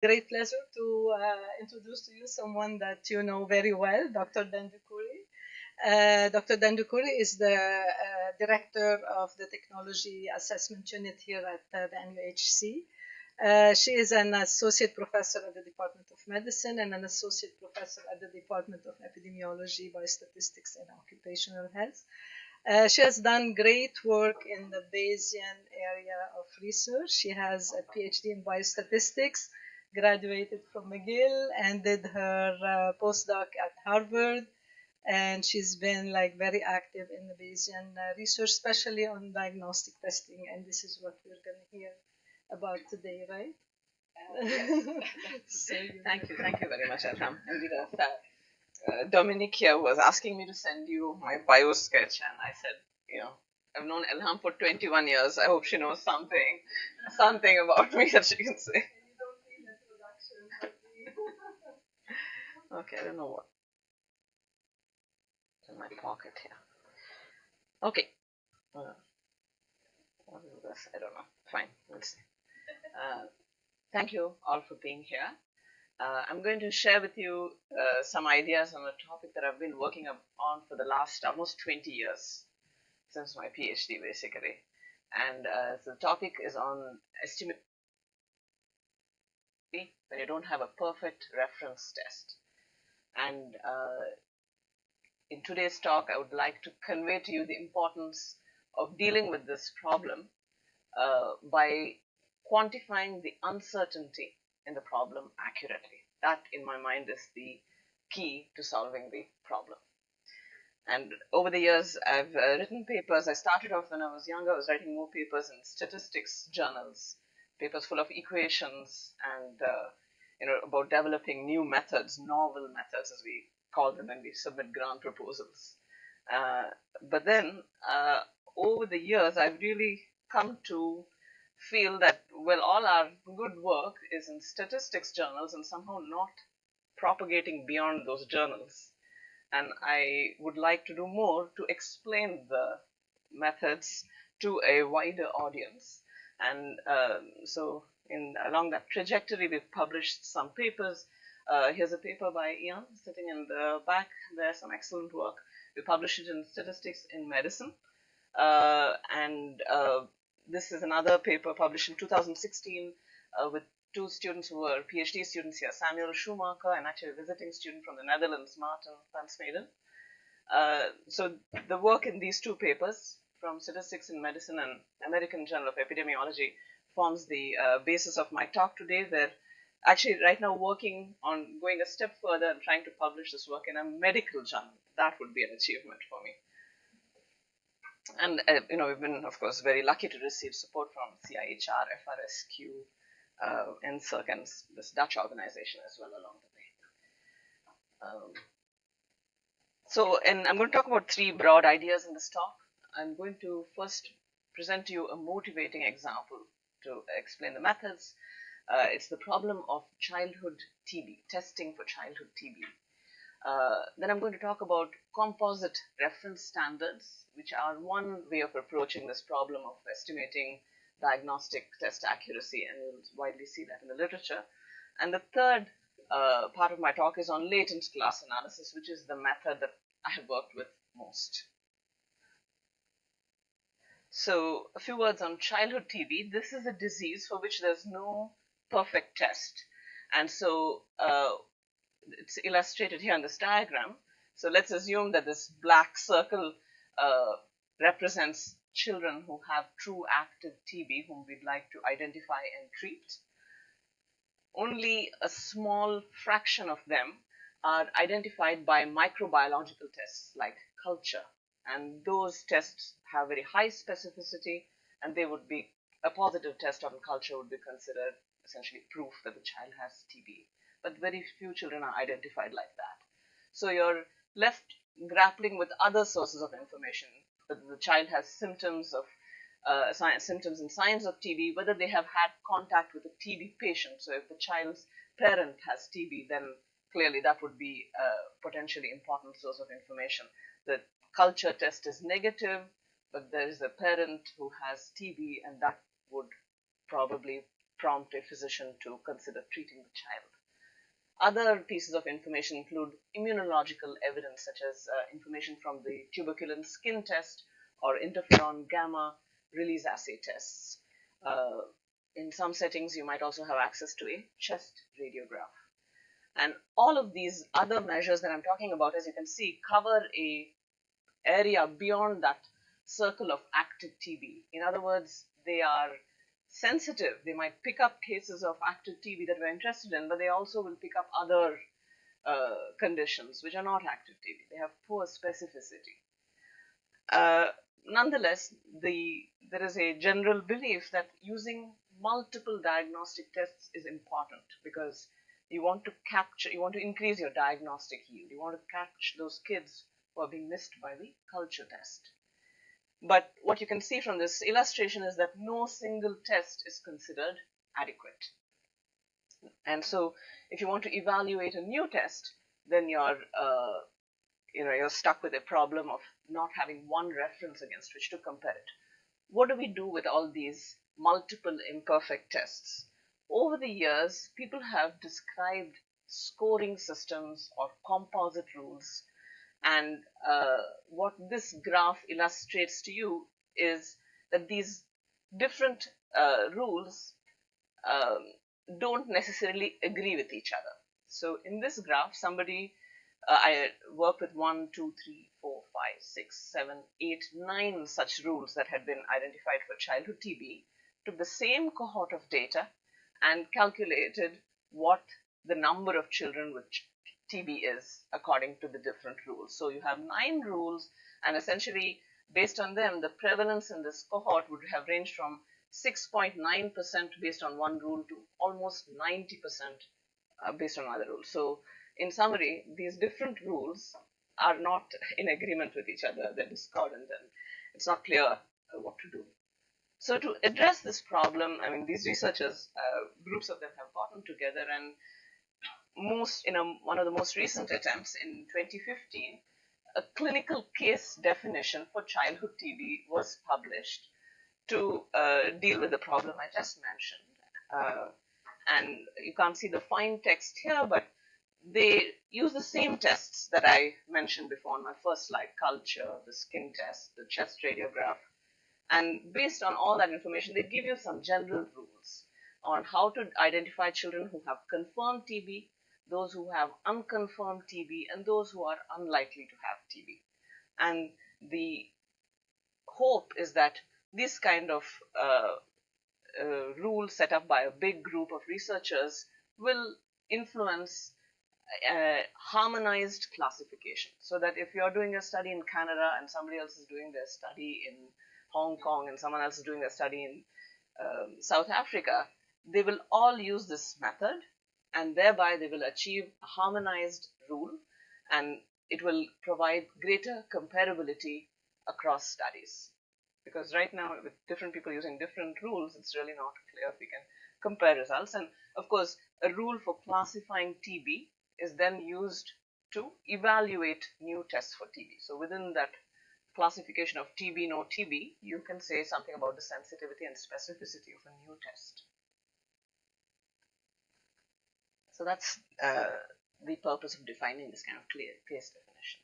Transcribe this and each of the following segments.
Great pleasure to introduce to you someone that you know very well, Dr. Dendukuri. Dr. Dendukuri is the director of the technology assessment unit here at the NUHC. She is an associate professor at the Department of Medicine and an associate professor at the Department of Epidemiology, Biostatistics, and Occupational Health. She has done great work in the Bayesian area of research. She has a PhD in biostatistics, graduated from McGill, and did her postdoc at Harvard. And she's been like very active in the Bayesian research, especially on diagnostic testing. And this is what we're going to hear about today, right? Yes. So thank you very much, Elham. Indeed, Dominic here was asking me to send you my bio sketch, and I said, I've known Elham for 21 years. I hope she knows something about me that she can say. Okay, I don't know what. It's in my pocket here. Okay. What is this? I don't know. Fine, we'll see. Thank you all for being here. I'm going to share with you some ideas on a topic that I've been working on for the last almost 20 years, since my PhD basically. And so the topic is on estimate when you don't have a perfect reference test. And in today's talk, I would like to convey to you the importance of dealing with this problem by quantifying the uncertainty in the problem accurately. That, in my mind, is the key to solving the problem. And over the years, I've written papers. I started off when I was younger. I was writing more papers in statistics journals, papers full of equations and about developing new methods, novel methods, as we call them when we submit grant proposals. But then, over the years, I've really come to feel that, well, all our good work is in statistics journals and somehow not propagating beyond those journals. And I would like to do more to explain the methods to a wider audience. And so along that trajectory, we've published some papers. Here's a paper by Ian sitting in the back. There's some excellent work. We published it in Statistics in Medicine. And this is another paper published in 2016 with two students who were PhD students here, Samuel Schumacher and actually a visiting student from the Netherlands, Martin van Smeden. So the work in these two papers from Statistics in Medicine and American Journal of Epidemiology forms the basis of my talk today. We're actually right now working on going a step further and trying to publish this work in a medical journal. That would be an achievement for me. And we've been, of course, very lucky to receive support from CIHR, FRSQ, NSERC, and this Dutch organization as well along the way. And I'm going to talk about three broad ideas in this talk. I'm going to first present to you a motivating example to explain the methods. It's the problem of childhood TB, testing for childhood TB. Then I'm going to talk about composite reference standards, which are one way of approaching this problem of estimating diagnostic test accuracy, and you'll widely see that in the literature. And the third part of my talk is on latent class analysis, which is the method that I have worked with most. So a few words on childhood TB. This is a disease for which there's no perfect test. And so it's illustrated here in this diagram. So let's assume that this black circle represents children who have true active TB whom we'd like to identify and treat. Only a small fraction of them are identified by microbiological tests like culture. And those tests have very high specificity, and they would be a positive test on culture would be considered essentially proof that the child has TB. But very few children are identified like that. So you're left grappling with other sources of information, whether the child has symptoms and signs of TB, whether they have had contact with a TB patient. So if the child's parent has TB, then clearly that would be a potentially important source of information. The culture test is negative, but there is a parent who has TB, and that would probably prompt a physician to consider treating the child. Other pieces of information include immunological evidence, such as information from the tuberculosis skin test or interferon gamma release assay tests. In some settings, you might also have access to a chest radiograph. And all of these other measures that I'm talking about, as you can see, cover a area beyond that circle of active TB. In other words, they are sensitive. They might pick up cases of active TB that we're interested in, but they also will pick up other conditions which are not active TB. They have poor specificity. Nonetheless, there is a general belief that using multiple diagnostic tests is important, because you want to increase your diagnostic yield. You want to catch those kids who are being missed by the culture test. But what you can see from this illustration is that no single test is considered adequate. And so if you want to evaluate a new test, then you're stuck with a problem of not having one reference against which to compare it. What do we do with all these multiple imperfect tests? Over the years, people have described scoring systems or composite rules. And what this graph illustrates to you is that these different rules don't necessarily agree with each other. So in this graph, I worked with 1, 2, 3, 4, 5, 6, 7, 8, 9 such rules that had been identified for childhood TB, took the same cohort of data and calculated what the number of children with TB is according to the different rules. So you have 9 rules, and essentially based on them, the prevalence in this cohort would have ranged from 6.9% based on one rule to almost 90% based on other rules. So in summary, these different rules are not in agreement with each other. They're discordant, and it's not clear what to do. So to address this problem, I mean, these researchers, groups of them have gotten together, and one of the most recent attempts in 2015, a clinical case definition for childhood TB was published to deal with the problem I just mentioned. And you can't see the fine text here, but they use the same tests that I mentioned before on my first slide: culture, the skin test, the chest radiograph. And based on all that information, they give you some general rules on how to identify children who have confirmed TB, those who have unconfirmed TB, and those who are unlikely to have TB. And the hope is that this kind of rule set up by a big group of researchers will influence harmonized classification, so that if you're doing a study in Canada and somebody else is doing their study in Hong Kong and someone else is doing their study in South Africa, they will all use this method, and thereby they will achieve a harmonized rule, and it will provide greater comparability across studies. Because right now, with different people using different rules, it's really not clear if we can compare results. And of course, a rule for classifying TB is then used to evaluate new tests for TB. So within that classification of TB, no TB, you can say something about the sensitivity and specificity of a new test. So that's the purpose of defining this kind of case definition.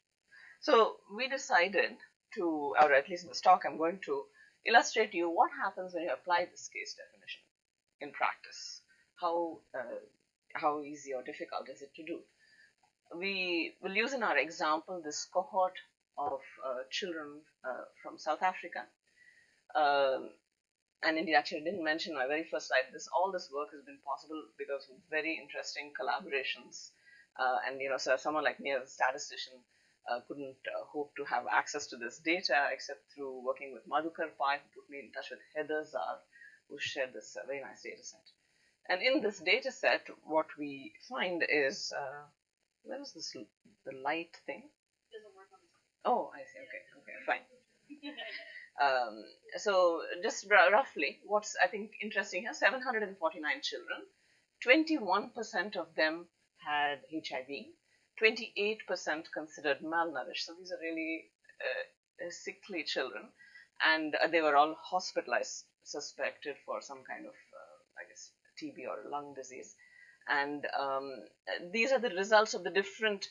So we decided to, or at least in this talk, I'm going to illustrate to you what happens when you apply this case definition in practice. How easy or difficult is it to do? We will use in our example this cohort of children from South Africa. And indeed, actually, I didn't mention my very first slide. All this work has been possible because of very interesting collaborations. And so someone like me as a statistician couldn't hope to have access to this data except through working with Madhukar Pai, who put me in touch with Heather Zar, who shared this very nice data set. And in this data set, what we find is, where is this, the light thing? It doesn't work on this. Oh, I see. Okay, fine. So just roughly, what's I think interesting here, 749 children, 21% of them had HIV, 28% considered malnourished. So these are really sickly children, and they were all hospitalized, suspected for some kind of, TB or lung disease. And these are the results of the different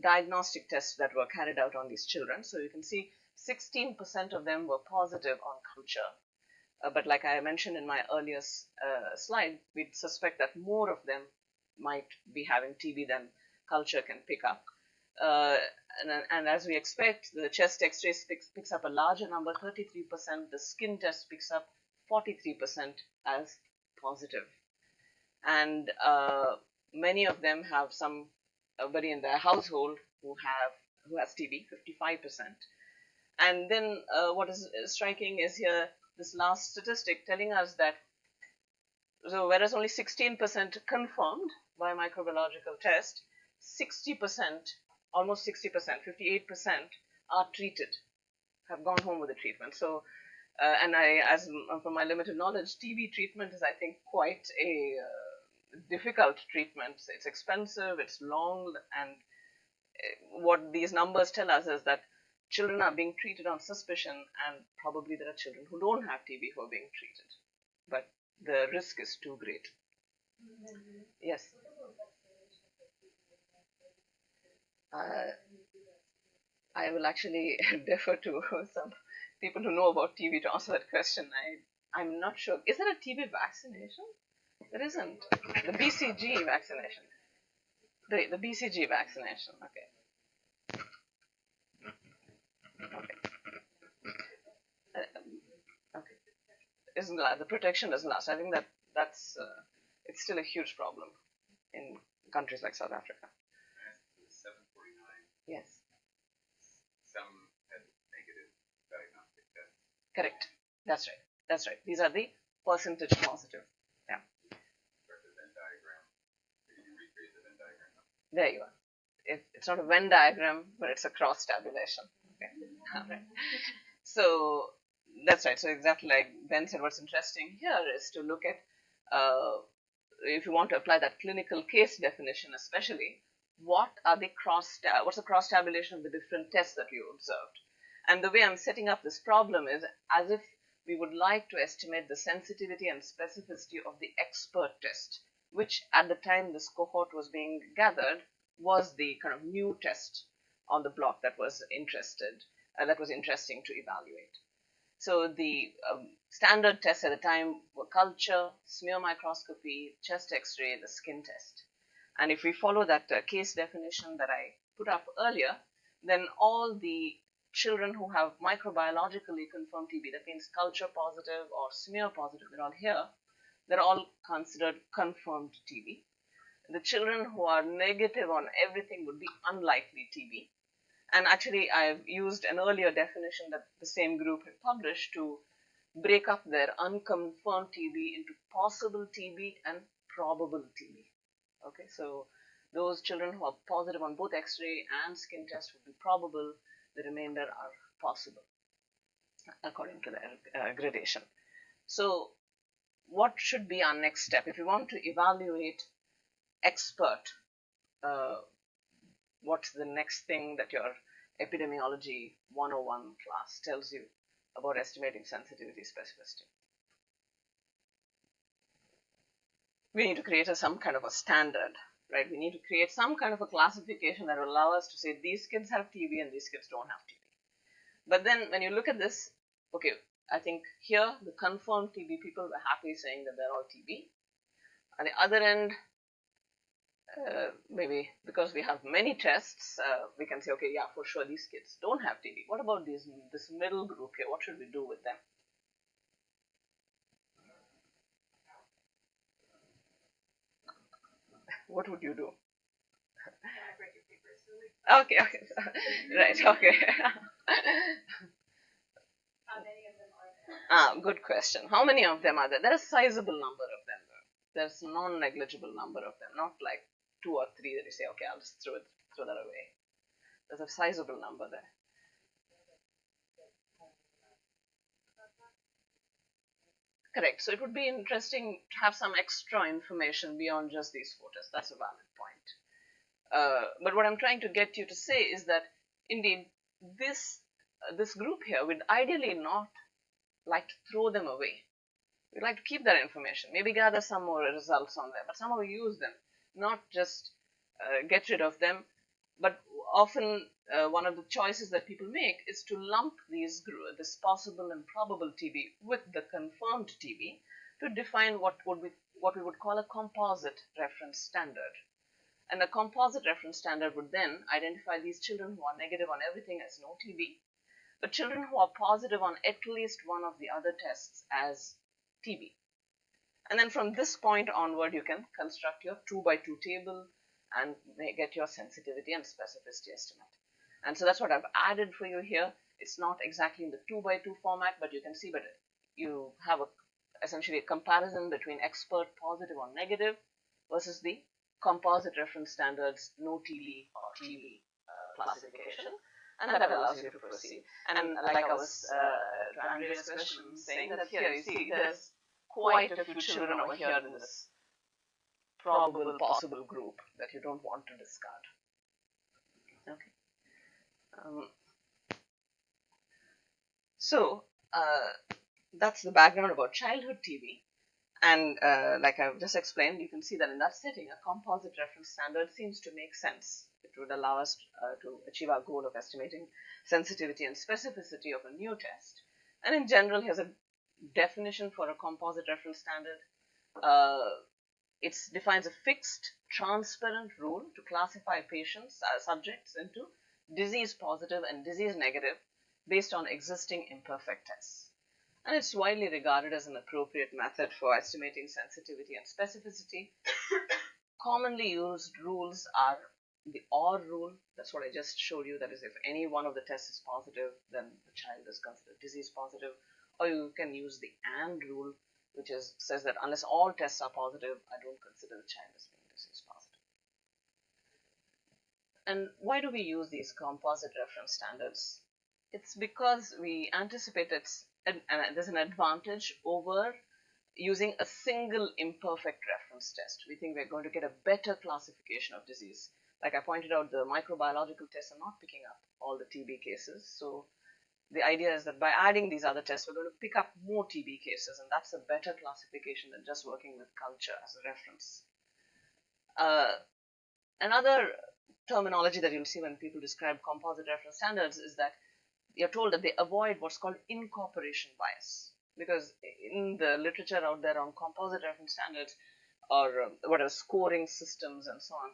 diagnostic tests that were carried out on these children. So you can see 16% of them were positive on culture. But like I mentioned in my earlier slide, we suspect that more of them might be having TB than culture can pick up. And as we expect, the chest x-ray picks up a larger number, 33%. The skin test picks up 43% as positive. And many of them have somebody in their household who has TB, 55%. And then what is striking is here this last statistic telling us that, so whereas only 16% confirmed by microbiological test, 60%, almost 60%, 58% are treated, have gone home with the treatment. So, and as from my limited knowledge, TB treatment is, I think, quite a difficult treatment. It's expensive, it's long, and what these numbers tell us is that children are being treated on suspicion, and probably there are children who don't have TB who are being treated, but the risk is too great. Yes. I will actually defer to some people who know about TB to answer that question. I'm not sure. Is there a TB vaccination? There isn't. The BCG vaccination. The BCG vaccination. Okay. Okay. Okay. Isn't that the protection doesn't last? I think that's it's still a huge problem in countries like South Africa. 749. Yes. Some had negative diagnostic tests. Correct. That's right. That's right. These are the percentage positive. Yeah. The Venn diagram. Can you recreate the Venn diagram? There you are. It's not a Venn diagram, but it's a cross tabulation. Okay. All right. So that's right. So exactly like Ben said, what's interesting here is to look at if you want to apply that clinical case definition, especially what's the cross tabulation of the different tests that you observed. And the way I'm setting up this problem is as if we would like to estimate the sensitivity and specificity of the expert test, which at the time this cohort was being gathered was the kind of new test on the block that was interesting to evaluate. So the standard tests at the time were culture, smear microscopy, chest x-ray, the skin test. And if we follow that case definition that I put up earlier, then all the children who have microbiologically confirmed TB, that means culture positive or smear positive, they're all here, they're all considered confirmed TB. The children who are negative on everything would be unlikely TB. And actually, I've used an earlier definition that the same group had published to break up their unconfirmed TB into possible TB and probable TB. Okay, so those children who are positive on both X-ray and skin test would be probable. The remainder are possible, according to their gradation. So what should be our next step? If you want to evaluate expert, what's the next thing that your epidemiology 101 class tells you about estimating sensitivity specificity? We need to create some kind of a standard, right? We need to create some kind of a classification that will allow us to say these kids have TB and these kids don't have TB. But then when you look at this, okay, I think here the confirmed TB people were happy saying that they're all TB. At the other end, maybe because we have many tests, we can say, okay, yeah, for sure these kids don't have TB. What about this middle group here? What should we do with them? What would you do? Okay, right, okay. How many of them are there? Good question. How many of them are there? There's a sizable number of them, though. There's a non-negligible number of them, not like 2 or 3 that you say, okay, I'll just throw that away. There's a sizable number there. Correct. So it would be interesting to have some extra information beyond just these photos. That's a valid point. But what I'm trying to get you to say is that indeed this group here would ideally not like to throw them away. We'd like to keep that information, maybe gather some more results on them, but somehow use them, not just get rid of them. But often one of the choices that people make is to lump this possible and probable TB with the confirmed TB to define what we would call a composite reference standard. And a composite reference standard would then identify these children who are negative on everything as no TB, but children who are positive on at least one of the other tests as TB. And then from this point onward, you can construct your 2 by 2 table and get your sensitivity and specificity estimate. And so that's what I've added for you here. It's not exactly in the 2 by 2 format, but you can see, but you have essentially a comparison between expert positive or negative versus the composite reference standards, no TB or TB classification. And that allows you to proceed. And like I was to Andrea's question, saying that here you see there's quite a few children over here in this probable possible group that you don't want to discard. Okay. So that's the background about childhood TB. And like I've just explained, you can see that in that setting, a composite reference standard seems to make sense. It would allow us to achieve our goal of estimating sensitivity and specificity of a new test. And in general, here's a definition for a composite reference standard. It defines a fixed, transparent rule to classify subjects into disease positive and disease negative based on existing imperfect tests. And it's widely regarded as an appropriate method for estimating sensitivity and specificity. Commonly used rules are the OR rule. That's what I just showed you. That is, if any one of the tests is positive, then the child is considered disease positive. Or you can use the AND rule, which says that unless all tests are positive, I don't consider the child as being disease positive. And why do we use these composite reference standards? It's because we anticipate there's an advantage over using a single imperfect reference test. We think we're going to get a better classification of disease. Like I pointed out, the microbiological tests are not picking up all the TB cases. So the idea is that by adding these other tests, we're going to pick up more TB cases, and that's a better classification than just working with culture as a reference. Another terminology that you'll see when people describe composite reference standards is that you're told that they avoid what's called incorporation bias, because in the literature out there on composite reference standards or whatever scoring systems and so on,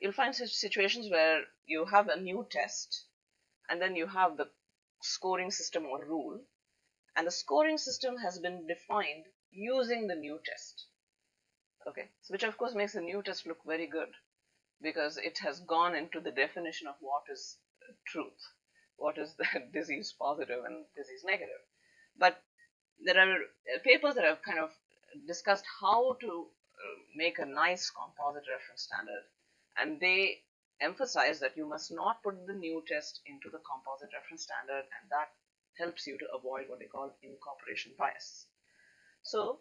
you'll find such situations where you have a new test and then you have the scoring system or rule, and the scoring system has been defined using the new test. Okay, so which of course makes the new test look very good because it has gone into the definition of what is truth. What is the disease positive and disease negative. But there are papers that have kind of discussed how to make a nice composite reference standard, and they emphasize that you must not put the new test into the composite reference standard, and that helps you to avoid what they call incorporation bias. So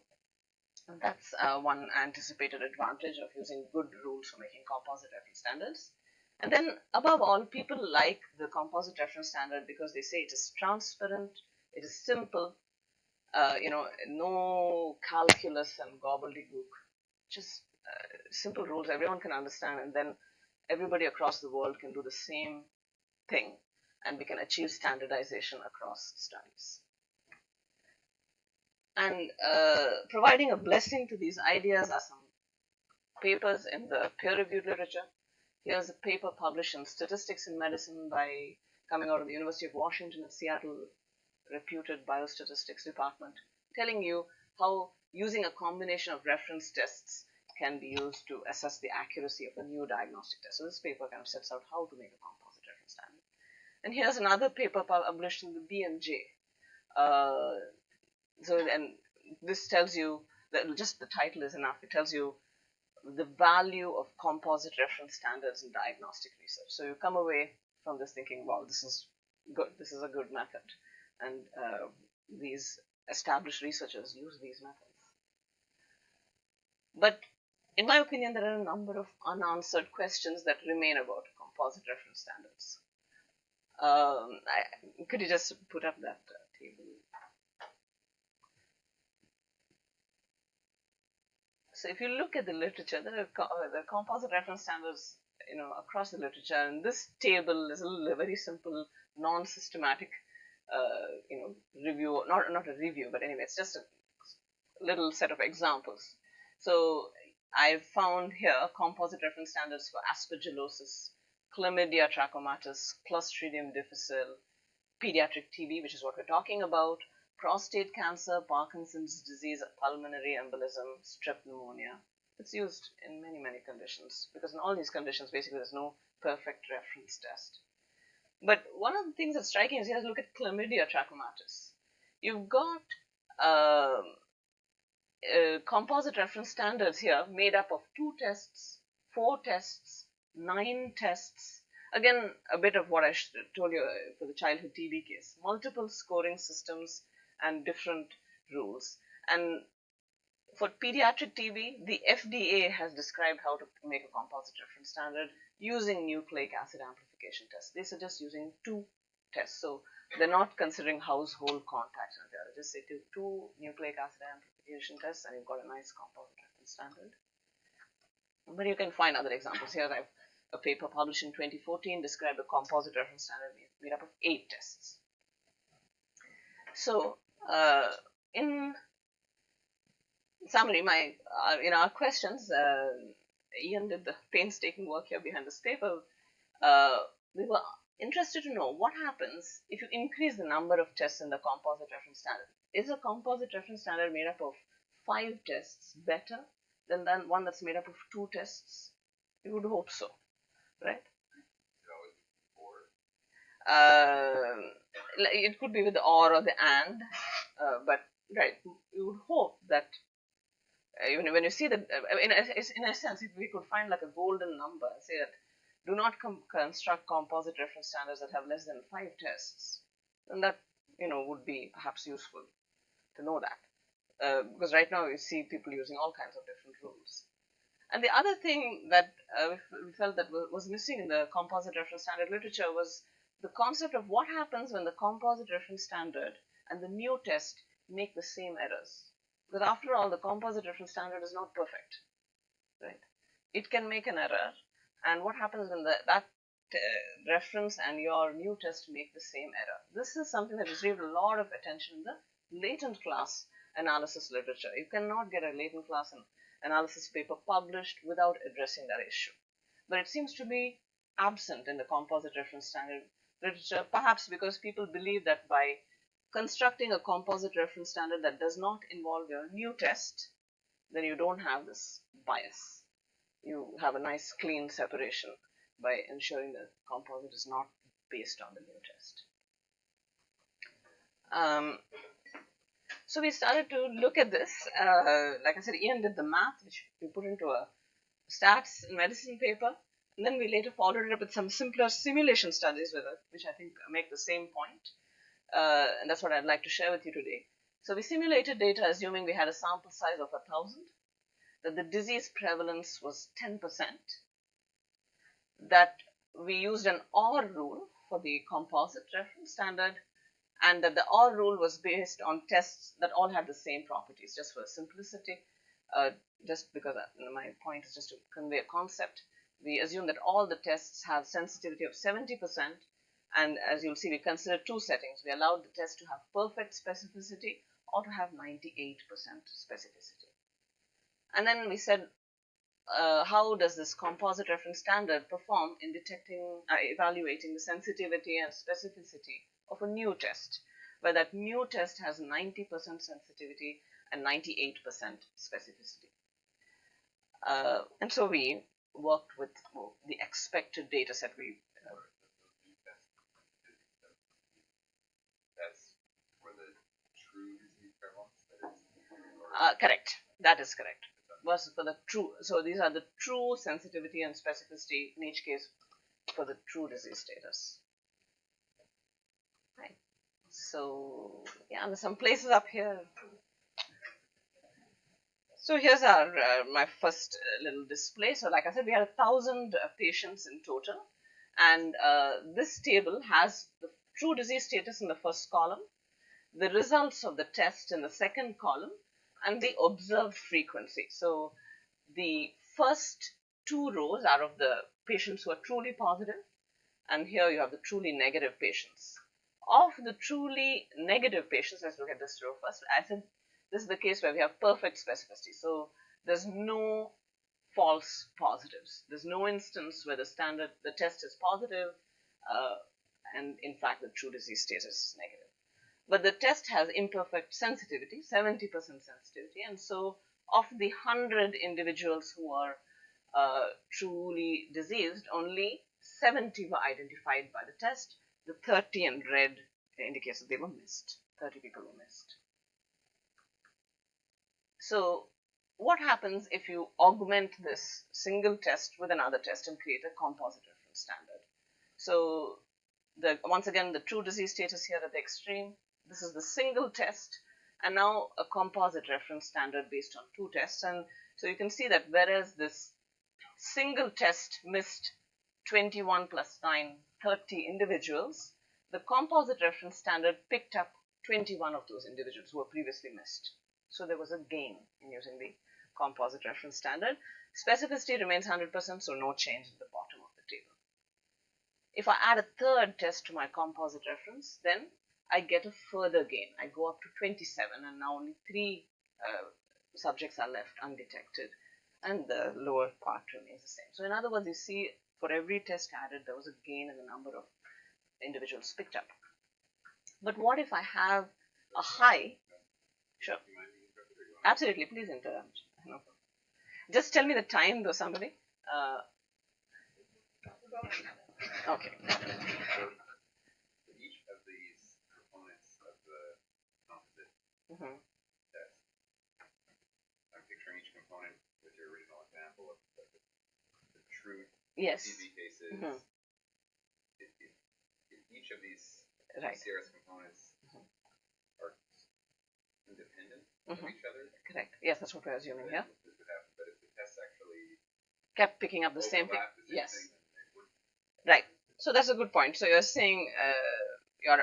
that's one anticipated advantage of using good rules for making composite reference standards. And then, above all, people like the composite reference standard because they say it is transparent, it is simple, no calculus and gobbledygook, just simple rules everyone can understand, and then everybody across the world can do the same thing, and we can achieve standardization across studies. And providing a blessing to these ideas are some papers in the peer-reviewed literature. Here's a paper published in Statistics in Medicine coming out of the University of Washington at Seattle, reputed biostatistics department, telling you how using a combination of reference tests can be used to assess the accuracy of a new diagnostic test. So this paper kind of sets out how to make a composite reference standard. And here's another paper published in the BMJ. And this tells you that just the title is enough. It tells you the value of composite reference standards in diagnostic research. So you come away from this thinking, wow, this is good. This is a good method. And these established researchers use these methods. But in my opinion, there are a number of unanswered questions that remain about composite reference standards. Could you just put up that table? So if you look at the literature, there are the composite reference standards, across the literature, and this table is a very simple, non-systematic, review. Not a review, but anyway, it's just a little set of examples. So I found here composite reference standards for aspergillosis, chlamydia trachomatis, Clostridium difficile, pediatric TB, which is what we're talking about, prostate cancer, Parkinson's disease, pulmonary embolism, strep pneumonia. It's used in many, many conditions, because in all these conditions, basically, there's no perfect reference test. But one of the things that's striking is, here, look at chlamydia trachomatis. You've got composite reference standards here made up of 2 tests, 4 tests, 9 tests. Again, a bit of what I told you for the childhood TB case. Multiple scoring systems and different rules. And for pediatric TB, the FDA has described how to make a composite reference standard using nucleic acid amplification tests. They suggest using 2 tests. So they're not considering household contacts. They just say 2 nucleic acid amplification tests, and you've got a nice composite reference standard. But you can find other examples. Here I have a paper published in 2014 described a composite reference standard made up of 8 tests. So in summary, our questions, Ian did the painstaking work here behind this paper. We were interested to know what happens if you increase the number of tests in the composite reference standard. Is a composite reference standard made up of 5 tests better than one that's made up of 2 tests? You would hope so, right? It could be with the or the and, but right, you would hope that when you see that, in a sense, if we could find like a golden number, say that do not construct composite reference standards that have less than 5 tests, then that would be perhaps useful to know that, because right now you see people using all kinds of different rules. And the other thing that we felt that was missing in the composite reference standard literature was the concept of what happens when the composite reference standard and the new test make the same errors. Because after all, the composite reference standard is not perfect, right? It can make an error, and what happens when that reference and your new test make the same error? This is something that received a lot of attention in the latent class analysis literature. You cannot get a latent class analysis paper published without addressing that issue. But it seems to be absent in the composite reference standard literature, perhaps because people believe that by constructing a composite reference standard that does not involve your new test, then you don't have this bias. You have a nice clean separation by ensuring that composite is not based on the new test. So we started to look at this. Like I said, Ian did the math, which we put into a stats in medicine paper, and then we later followed it up with some simpler simulation studies with it, which I think make the same point. And that's what I'd like to share with you today. So we simulated data assuming we had a sample size of 1,000, that the disease prevalence was 10%, that we used an OR rule for the composite reference standard, and that the OR rule was based on tests that all had the same properties, just for simplicity. Just because my point is just to convey a concept. We assume that all the tests have sensitivity of 70%, and as you'll see, we consider 2 settings. We allowed the test to have perfect specificity or to have 98% specificity. And then we said, how does this composite reference standard perform in evaluating the sensitivity and specificity of a new test, where that new test has 90% sensitivity and 98% specificity. And so we worked with the expected data set. Correct. That is correct. Was for the true. So these are the true sensitivity and specificity in each case for the true disease status. Right. So yeah, there's some places up here. So here's our my first little display. So like I said, we had 1,000 patients in total, and this table has the true disease status in the first column, the results of the test in the second column, and the observed frequency. So the first two rows are of the patients who are truly positive, and here you have the truly negative patients. Of the truly negative patients, let's look at this row first. I think this is the case where we have perfect specificity. So there's no false positives. There's no instance where the test is positive, and in fact the true disease status is negative. But the test has imperfect sensitivity, 70% sensitivity, and so of the 100 individuals who are truly diseased, only 70 were identified by the test. The 30 in red indicates that they were missed. 30 people were missed. So what happens if you augment this single test with another test and create a composite reference standard? So once again, the true disease status here at the extreme. This is the single test, and now a composite reference standard based on two tests. And so you can see that whereas this single test missed 21 plus 9, 30 individuals, the composite reference standard picked up 21 of those individuals who were previously missed. So there was a gain in using the composite reference standard. Specificity remains 100%, so no change at the bottom of the table. If I add a third test to my composite reference, then I get a further gain. I go up to 27, and now only 3 subjects are left undetected, and the lower part remains the same. So in other words, you see for every test added, there was a gain in the number of individuals picked up. But what if I have a high? Sure. Absolutely, please interrupt. No. Just tell me the time, though, somebody. Okay. Each of these components of the composite test, I'm picturing each component with your original example of the true TB cases. If each of these CRS components are independent of each other. Correct. Yes, that's what we're assuming here. This would happen, but if the test actually kept picking up the same thing. Yes. Thing, right. So that's a good point. So you're saying you're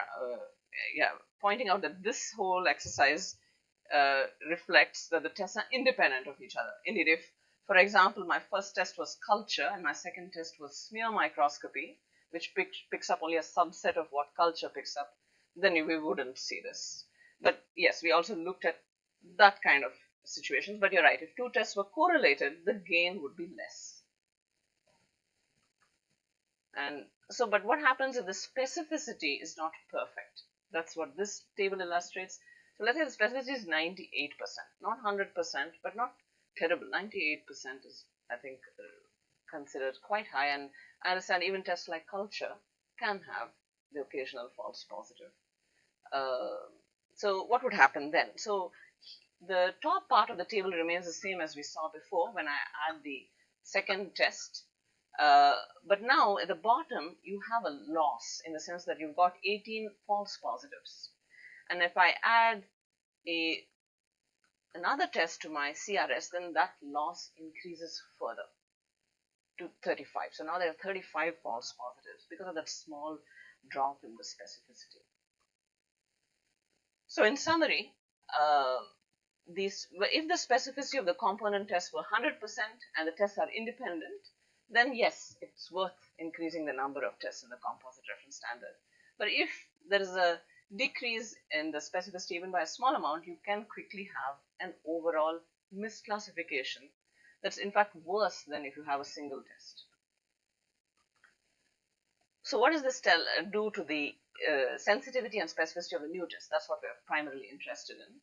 pointing out that this whole exercise reflects that the tests are independent of each other. Indeed, if, for example, my first test was culture and my second test was smear microscopy, which picks up only a subset of what culture picks up, then we wouldn't see this. But yes, we also looked at that kind of situations. But you're right, if two tests were correlated, the gain would be less. And so, but what happens if the specificity is not perfect? That's what this table illustrates. So let's say the specificity is 98%, not 100%, but not terrible. 98% is, I think, considered quite high. And I understand even tests like culture can have the occasional false positive. So what would happen then? So the top part of the table remains the same as we saw before when I add the second test. But now at the bottom, you have a loss in the sense that you've got 18 false positives. And if I add another test to my CRS, then that loss increases further to 35. So now there are 35 false positives because of that small drop in the specificity. So in summary, if the specificity of the component tests were 100% and the tests are independent, then yes, it's worth increasing the number of tests in the composite reference standard. But if there is a decrease in the specificity even by a small amount, you can quickly have an overall misclassification that's in fact worse than if you have a single test. So what does this do to the sensitivity and specificity of the new test? That's what we're primarily interested in.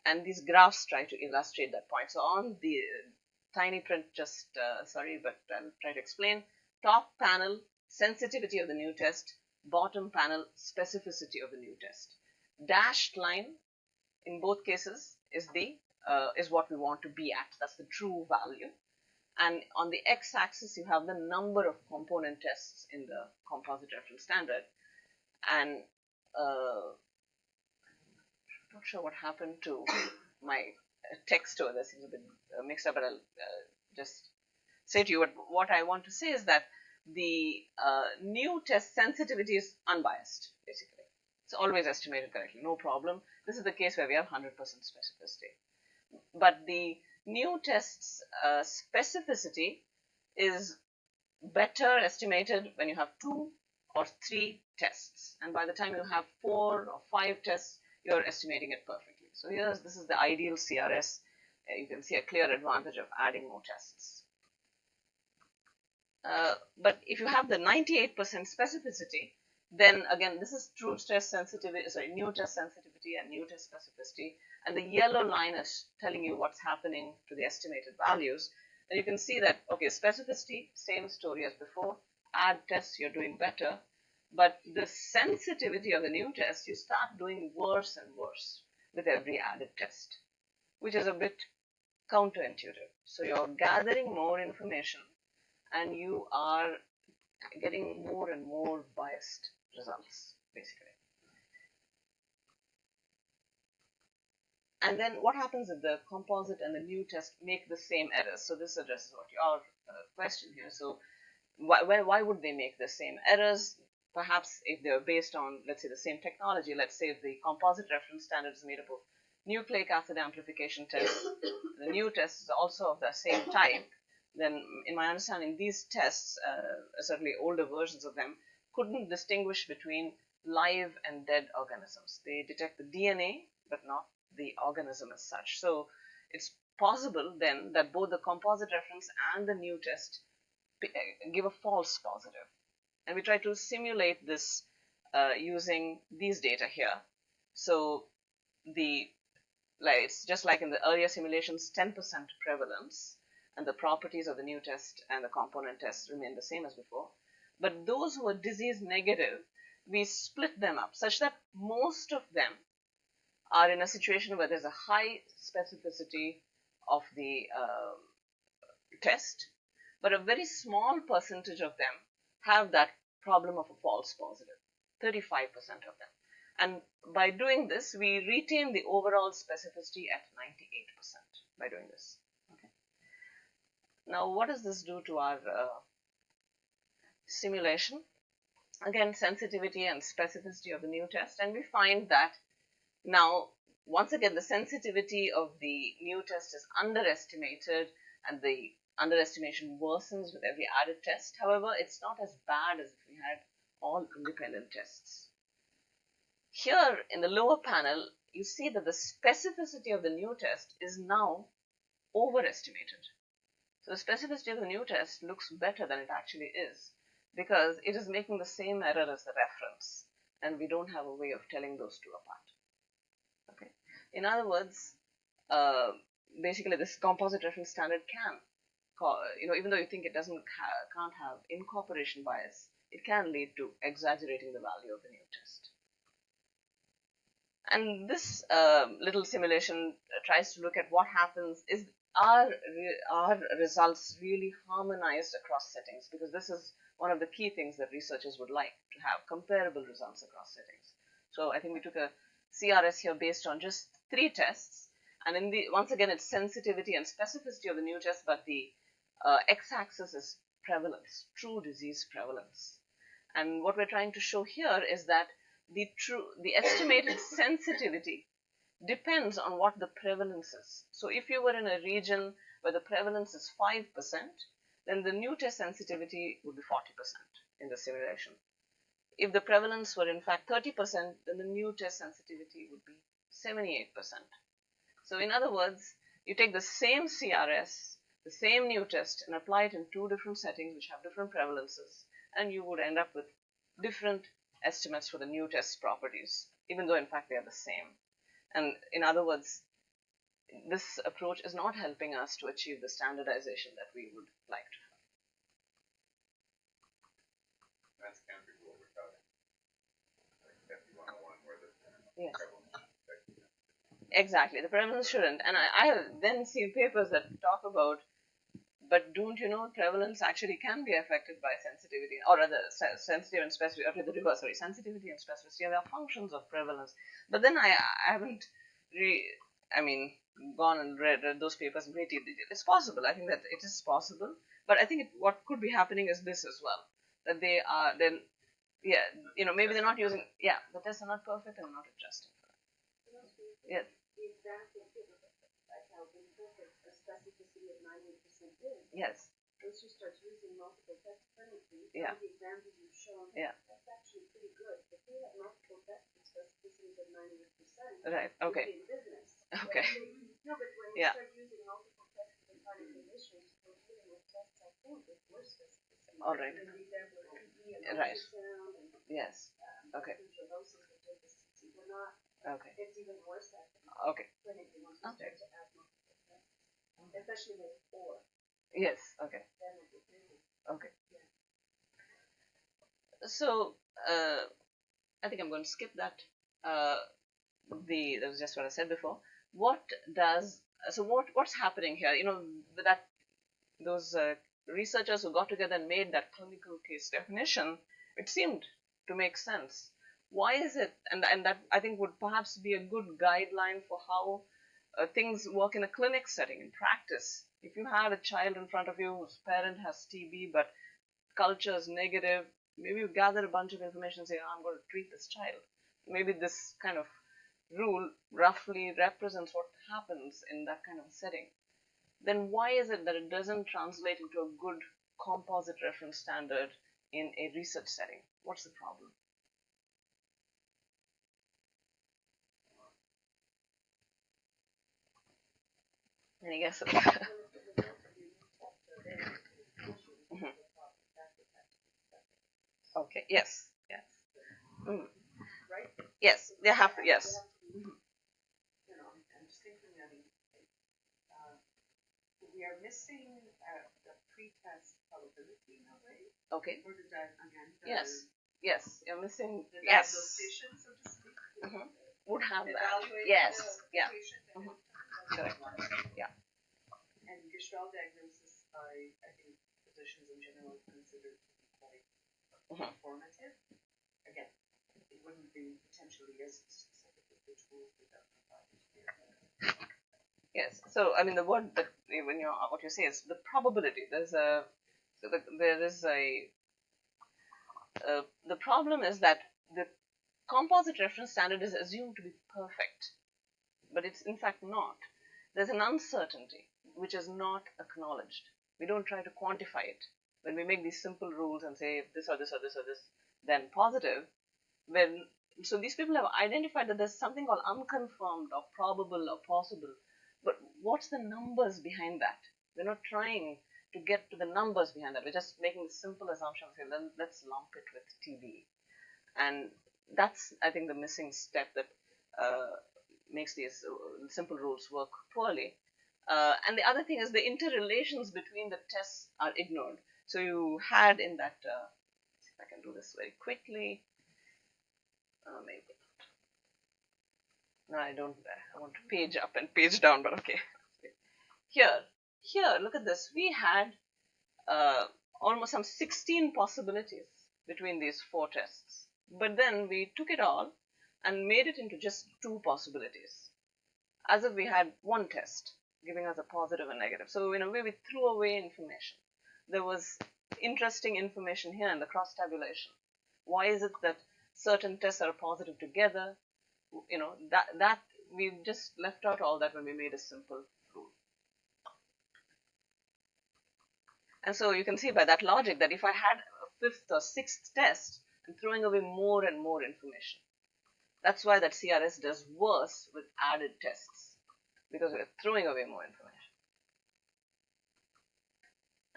And these graphs try to illustrate that point. So on the tiny print, sorry, but I'll try to explain. Top panel, sensitivity of the new test. Bottom panel, specificity of the new test. Dashed line, in both cases, is what we want to be at. That's the true value. And on the x-axis, you have the number of component tests in the composite reference standard. And I'm not sure what happened to my text over there. Seems a bit mixed up, but I'll just say to you what I want to say is that the new test sensitivity is unbiased, basically. It's always estimated correctly, no problem. This is the case where we have 100% specificity. But the new tests' specificity is better estimated when you have 2 or 3 tests, and by the time you have 4 or 5 tests, you're estimating it perfectly. So this is the ideal CRS. You can see a clear advantage of adding more tests. But if you have the 98% specificity, then again, this is true test sensitivity, sorry, new test sensitivity and new test specificity, and the yellow line is telling you what's happening to the estimated values. And you can see that, okay, specificity, same story as before, add tests, you're doing better, but the sensitivity of the new test, you start doing worse and worse with every added test, which is a bit counterintuitive. So you're gathering more information and you are getting more and more biased results, basically. And then what happens if the composite and the new test make the same errors? So this addresses what your question here. So why would they make the same errors? Perhaps if they're based on, let's say, the same technology. Let's say if the composite reference standard is made up of nucleic acid amplification tests, the new test is also of the same type, then in my understanding, these tests, certainly older versions of them, couldn't distinguish between live and dead organisms. They detect the DNA, but not the organism as such. So it's possible then that both the composite reference and the new test give a false positive. And we try to simulate this using these data here. So it's just like in the earlier simulations, 10% prevalence, and the properties of the new test and the component test remain the same as before. But those who are disease negative, we split them up such that most of them are in a situation where there's a high specificity of the test, but a very small percentage of them have that problem of a false positive, 35% of them. And by doing this, we retain the overall specificity at 98% by doing this. Okay. Now, what does this do to our simulation? Again, sensitivity and specificity of the new test, and we find that now, once again, the sensitivity of the new test is underestimated, and the underestimation worsens with every added test. However, it's not as bad as if we had all independent tests. Here in the lower panel, you see that the specificity of the new test is now overestimated. So the specificity of the new test looks better than it actually is, because it is making the same error as the reference, and we don't have a way of telling those two apart. Okay. In other words, basically this composite reference standard can, even though you think it can't have incorporation bias, it can lead to exaggerating the value of the new test. And this little simulation tries to look at what happens. Are results really harmonized across settings? Because this is one of the key things that researchers would like to have, comparable results across settings. So I think we took a CRS here based on just 3 tests, and once again it's sensitivity and specificity of the new test, but the x-axis is prevalence, true disease prevalence. And what we're trying to show here is that the estimated sensitivity depends on what the prevalence is. So if you were in a region where the prevalence is 5%, then the new test sensitivity would be 40% in the simulation. If the prevalence were in fact 30%, then the new test sensitivity would be 78%. So in other words, you take the same CRS, the same new test, and apply it in 2 different settings which have different prevalences, and you would end up with different estimates for the new test properties, even though in fact they are the same. And in other words, this approach is not helping us to achieve the standardization that we would like to have. That's kind of what we're talking. Like FD101, where the Yes. prevalence. Exactly, the prevalence shouldn't. And I have then seen papers that talk about, but don't you know prevalence actually can be affected by sensitivity, or rather sensitivity and specificity, or the reverse, sorry, sensitivity and specificity are functions of prevalence. But then I haven't gone and read those papers in great detail. It's possible. I think that it is possible. But I think what could be happening is this as well, that they are then, maybe they're not using, the tests are not perfect and not adjusting for that. Yes. specificity of 98% is. Yes. Once you start using multiple tests clinically, Yeah. the examples you've shown, yeah. that's actually pretty good. If we have multiple tests with specificities of 98%, right. Okay. we'd be in business. Okay. No, but when you Yeah. start using multiple tests for chronic conditions, we're dealing with tests, I think, with worse specificity. All right. And these are with TB and Right. ultrasound and Yes. Okay. tuberculosis with tuberculosis. We're not. Okay. It's even worse at Okay. clinically once we Okay. start to add multiple tests, especially with 4. Yes. Okay. Then it would really. Okay. So I think I'm going to skip that. That was just what I said before. What's happening here? That those researchers who got together and made that clinical case definition, it seemed to make sense. Why is it? And that I think would perhaps be a good guideline for how things work in a clinic setting in practice. If you have a child in front of you whose parent has TB but culture is negative, maybe you gather a bunch of information and say, I'm going to treat this child. Maybe this kind of rule roughly represents what happens in that kind of setting. Then why is it that it doesn't translate into a good composite reference standard in a research setting? What's the problem? Any guesses? Mhm. Okay. Yes. Yes. Mm. Right? Yes. They have to. Yes. I'm just thinking that we are missing the pre-test probability in a way. Okay. Or the Yes. Yes. You're missing. The Yes. diagnostication, so to speak. Would have that. Evaluate Yes. the Yeah. patient and Correct. Yeah. And Gestalt diagnosis by, I think, physicians in general is considered to be quite informative. Again, it wouldn't be potentially as specific as the tools that are. Yes. So I mean, the word that when you what you say is the probability. The problem is that the composite reference standard is assumed to be perfect, but it's in fact not. There's an uncertainty which is not acknowledged. We don't try to quantify it. When we make these simple rules and say this or this or this or this, then positive, so these people have identified that there's something called unconfirmed or probable or possible. But what's the numbers behind that? We're not trying to get to the numbers behind that. We're just making the simple assumption. Okay, then let's lump it with TB. And that's, I think, the missing step that makes these simple rules work poorly. And the other thing is the interrelations between the tests are ignored. So you had in that, if I can do this very quickly, maybe not. No, I don't. I want to page up and page down, but okay. Here, look at this. We had almost some 16 possibilities between these 4 tests. But then we took it all and made it into just 2 possibilities, as if we had 1 test giving us a positive and negative. So in a way, we threw away information. There was interesting information here in the cross tabulation. Why is it that certain tests are positive together? That we just left out all that when we made a simple rule. And so you can see by that logic that if I had a 5th or 6th test, I'm throwing away more and more information. That's why that CRS does worse with added tests, because we're throwing away more information.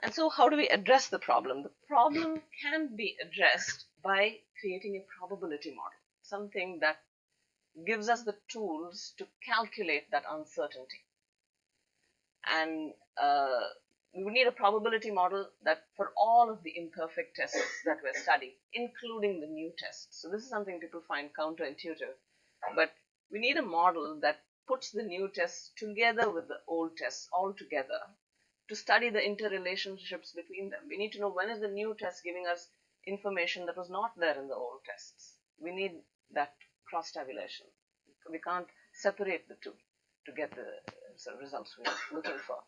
And so how do we address the problem? The problem can be addressed by creating a probability model, something that gives us the tools to calculate that uncertainty. And we would need a probability model that for all of the imperfect tests that we're studying, including the new tests. So this is something people find counterintuitive, but we need a model that puts the new tests together with the old tests all together to study the interrelationships between them. We need to know when is the new test giving us information that was not there in the old tests. We need that cross-tabulation. We can't separate the two to get the results we're looking for.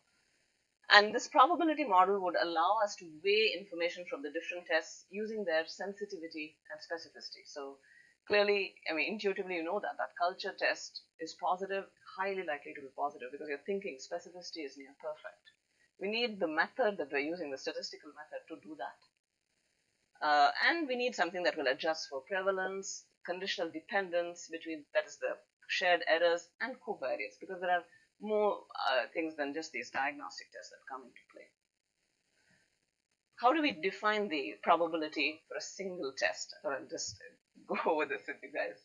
And this probability model would allow us to weigh information from the different tests using their sensitivity and specificity. So Clearly, I mean, intuitively, you know that culture test is positive, highly likely to be positive because you're thinking specificity is near perfect. We need the method that we're using, the statistical method, to do that. And we need something that will adjust for prevalence, conditional dependence between, that is the shared errors, and covariates, because there are more things than just these diagnostic tests that come into play. How do we define the probability for a single test? I'll just go over this with you guys.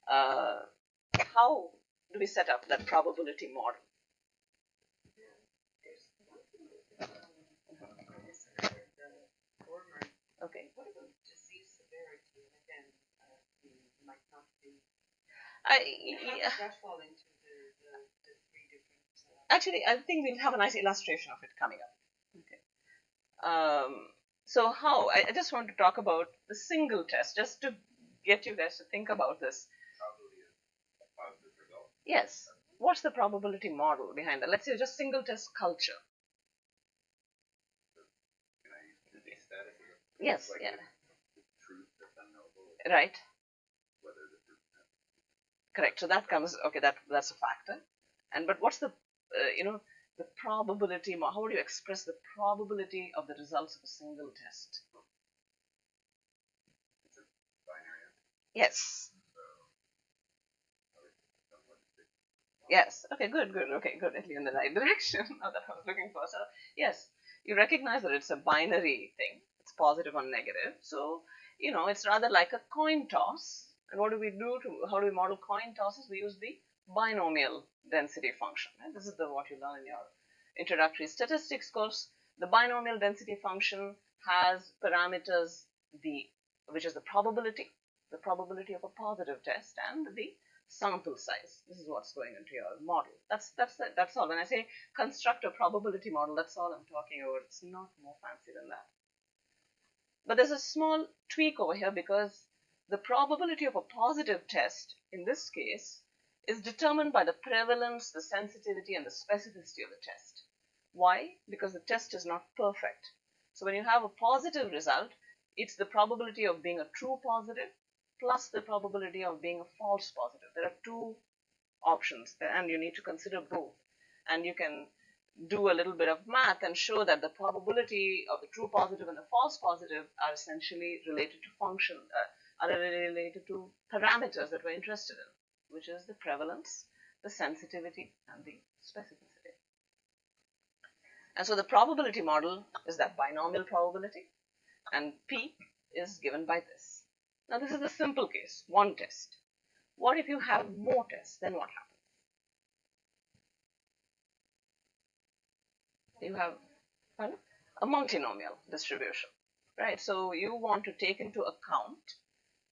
How do we set up that probability model? Okay. What about disease severity? And again, might not be. Yeah. That fall into the three different. Actually, I think we'll have a nice illustration of it coming up. Okay. So how? I just want to talk about the single test, just to get you guys to think about this. Probability of positive result. Yes. What's the probability model behind that? Let's say just single test culture. Can I use disease status? Yes. Like Yeah. the truth that's unknowable. Right. Whether the truth. Correct. So that comes. Okay. That's a factor. But what's the the probability? How would you express the probability of the results of a single test? It's a binary. Yes. Yes. Okay. Good. Okay. Good. You're in the right direction. That I was looking for. So yes, you recognize that it's a binary thing. It's positive or negative. So it's rather like a coin toss. And what do we do how do we model coin tosses? We use the binomial density function. Right? This is what you learn in your introductory statistics course. The binomial density function has parameters which is the probability of a positive test, and the sample size. This is what's going into your model. That's all. When I say construct a probability model, that's all I'm talking about. It's not more fancy than that. But there's a small tweak over here, because the probability of a positive test in this case is determined by the prevalence, the sensitivity, and the specificity of the test. Why? Because the test is not perfect. So when you have a positive result, it's the probability of being a true positive plus the probability of being a false positive. There are two options, and you need to consider both. And you can do a little bit of math and show that the probability of the true positive and the false positive are essentially related to are related to parameters that we're interested in, which is the prevalence, the sensitivity, and the specificity. And so the probability model is that binomial probability, and P is given by this. Now this is a simple case, one test. What if you have more tests? Then what happens? You have a multinomial distribution, right? So you want to take into account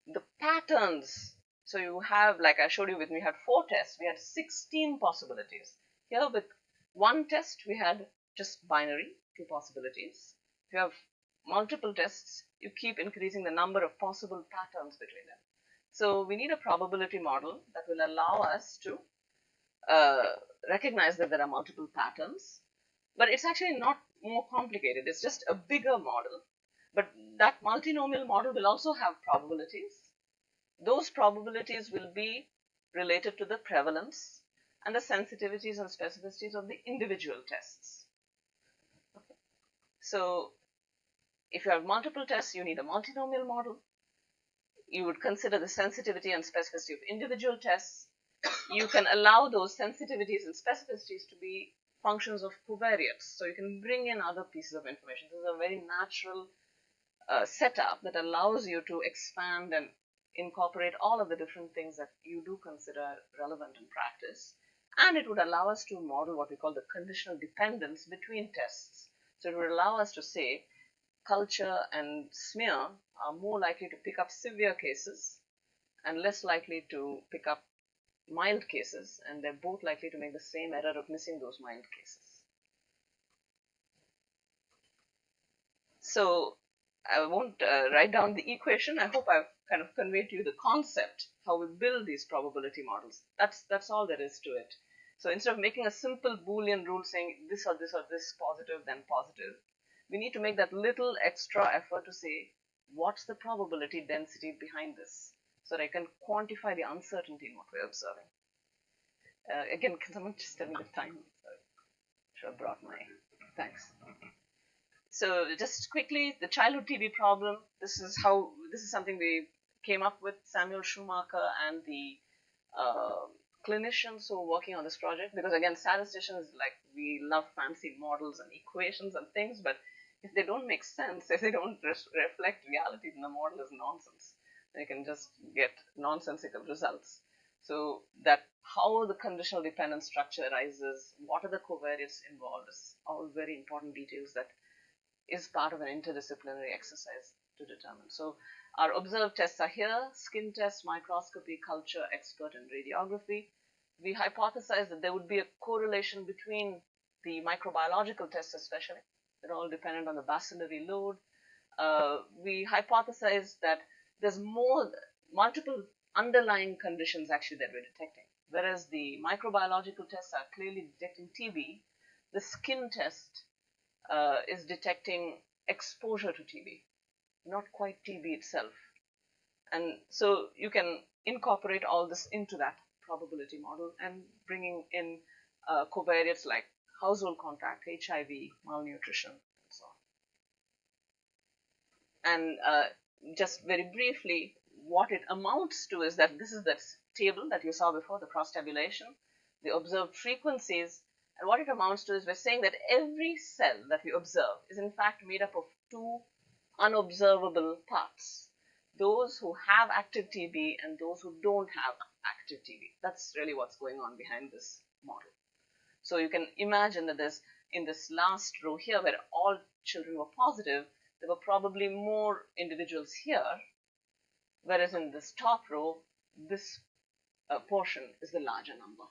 the patterns. So you have, like I showed you, when we had 4 tests, we had 16 possibilities. Here with one test, we had just binary, 2 possibilities. If you have multiple tests, you keep increasing the number of possible patterns between them. So we need a probability model that will allow us to recognize that there are multiple patterns. But it's actually not more complicated. It's just a bigger model. But that multinomial model will also have probabilities. Those probabilities will be related to the prevalence and the sensitivities and specificities of the individual tests. Okay. So if you have multiple tests, you need a multinomial model. You would consider the sensitivity and specificity of individual tests. You can allow those sensitivities and specificities to be functions of covariates. So you can bring in other pieces of information. This is a very natural setup that allows you to expand and incorporate all of the different things that you do consider relevant in practice. And it would allow us to model what we call the conditional dependence between tests. So it would allow us to say culture and smear are more likely to pick up severe cases and less likely to pick up mild cases, and they're both likely to make the same error of missing those mild cases. So I won't write down the equation. I hope I've kind of conveyed to you the concept, how we build these probability models. That's all there is to it. So instead of making a simple Boolean rule saying this or this or this positive, then positive, we need to make that little extra effort to say, what's the probability density behind this? so that I can quantify the uncertainty in what we're observing. Again, can someone just tell me the time? Sorry. Should have brought my, thanks. So just quickly, the childhood TB problem, this is something we came up with, Samuel Schumacher and the clinicians who are working on this project, because again, statisticians, like, we love fancy models and equations and things, but if they don't make sense, if they don't reflect reality, then the model is nonsense. They can just get nonsensical results. So that how the conditional dependence structure arises, what are the covariates involved, is all very important details that is part of an interdisciplinary exercise to determine. So our observed tests are here: skin test, microscopy, culture, expert, and radiography. We hypothesized that there would be a correlation between the microbiological tests, especially. They're all dependent on the bacillary load. We hypothesized that there's multiple underlying conditions actually that we're detecting. Whereas the microbiological tests are clearly detecting TB, the skin test is detecting exposure to TB, not quite TB itself. And so you can incorporate all this into that probability model and bringing in covariates like household contact, HIV, malnutrition, and so on. And just very briefly, what it amounts to is that this is that table that you saw before, the cross-tabulation, the observed frequencies, and what it amounts to is we're saying that every cell that we observe is in fact made up of two unobservable parts: those who have active TB and those who don't have active TB. That's really what's going on behind this model. So you can imagine that there's, in this last row here, where all children were positive, there were probably more individuals here, whereas in this top row, this portion is the larger number.